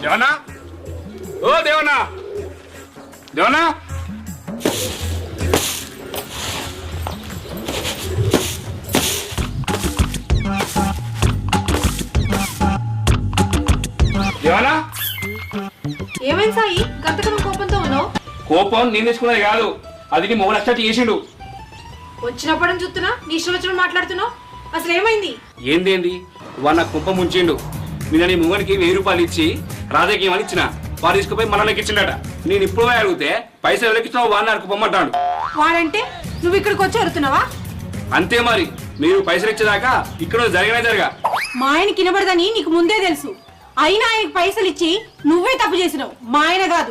దేవనా ఓ దేవనా దేవనా దేవనా ఏమైంది సాయి గంతకనం కోపంతో ఉన్నావు? కోపం నేను తెచ్చుకున్నది కాదు, అది నీ మొగలు అచ్చటి చేసిండు. వచ్చినప్పటి చూస్తున్నా నీ ఇష్టం వచ్చినప్పుడు మాట్లాడుతున్నావు. అసలు ఏమైంది? ఏందేంది వాడు నాకు కుంప ముంచిండు. నిన్న నీ మొగనికి 1000 రూపాయలు ఇచ్చి రాధకి ఏమని ఇచ్చిన, వాడు తీసుకుపోయి మనలోకి ఇచ్చిండట. నేను ఇప్పుడు అడిగితే పైసలు ఎవరికిచ్చినావు వాడిని నాకు పొమ్మంటాడు. వాడంటే నువ్వు ఇక్కడికి వచ్చి అడుగుతున్నావా? అంతే మరి, మీరు పైసలు ఇచ్చేదాకా ఇక్కడ జరగ మా ఆయన కినబడదని నీకు ముందే తెలుసు. అయినా ఆయనకి పైసలు ఇచ్చి నువ్వే తప్పు చేసినావు, మా ఆయన కాదు.